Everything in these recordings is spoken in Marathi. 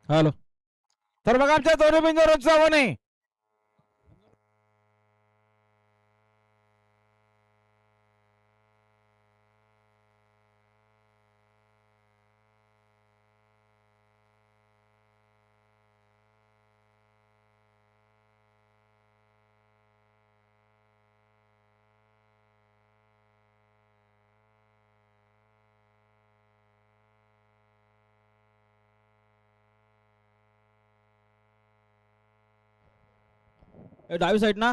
हॅलो. तर बघा आमच्या दोन्ही बिंदूवरचं आव्हान आहे. डावी साईड ना.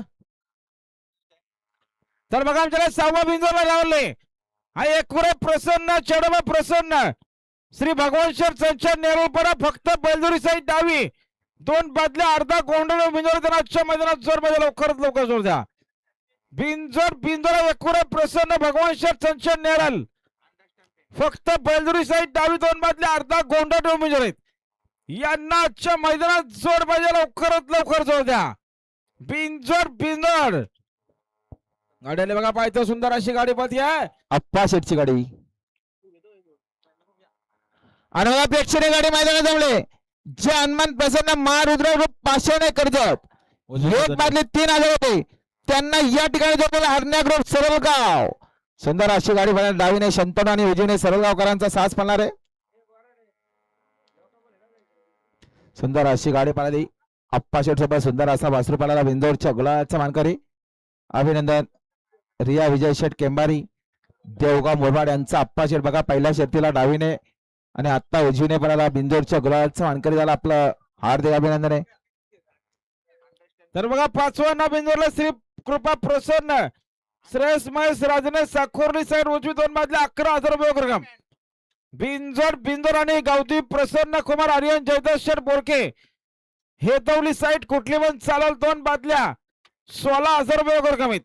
तर बघा आमच्याला 6व्या बिंदूला लावले. हा एकपुरे प्रसन्न चढवा प्रसन्न श्री भगवान शर संचार नेरुळपडा फक्त बैलदुरी साईड डावी 2 बादल्या अर्धा गोंडळ बिंदूवर त्यांना आजच्या मैदानात जोर मध्ये लवकर जोर द्या. बिंजोर एकपुरे प्रसन्न भगवान शर संचार नेरळ फक्त बैलदुरी साईड डावी 2 बादल्या अर्धा गोंडळ बिंदूवर आहेत. यांना आजच्या मैदानात जोर पाहिजे लवकर जोर द्या. बिंजोर गाड्याला बघा पाहिजे सुंदर अशी गाडी पाहती आहे अप्पा शेटची गाडी आणि बघा प्रेक्षणीय गाडी मैदानात जमले. जे हनुमान प्रसन्न महारुद्र पाषाण कर्जत एक बादली 3000 होते त्यांना या ठिकाणी जोडलेला हरण्याग्रोड सरळगाव. सुंदर अशी गाडी पाहणार डावीने शंतनू आणि उजवीने सरळगावकरांचा साथ पाहणार आहे. सुंदर अशी गाडी पाहिली अप्पा शेट सोबत सुंदर असा वासरू पाला बिंदोरच्या गुलाबाचा मानकरी अभिनंदन. रिया विजय शेठ केंबारी देवगाव मोरबाड यांचा अप्पा शेठ बघा पहिल्या शर्तीला डावीने आणि आता उजवीने पडाला बिंदोरच्या गुलाबाचा मानकरी झाला. आपलं हार्दिक अभिनंदन आहे. तर बघा 5व्या ना बिंदूरला श्री कृपा प्रसन्न श्रेयस महेश राजने साखोर्ली साईड उजवी 2 बादल्या 11,000 रुपये रक्कम. बिंजोर आणि गावदी प्रसन्न कुमार आर्यन जयदास शेठ बोरके हेतवली साईड कुठली पण चालल 2 बादल्या 16,000 रुपये रक्कम आहेत.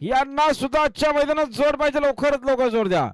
यांना सुद्धा आजच्या मैदानात जोर पाहिजे लवकर जोर द्या.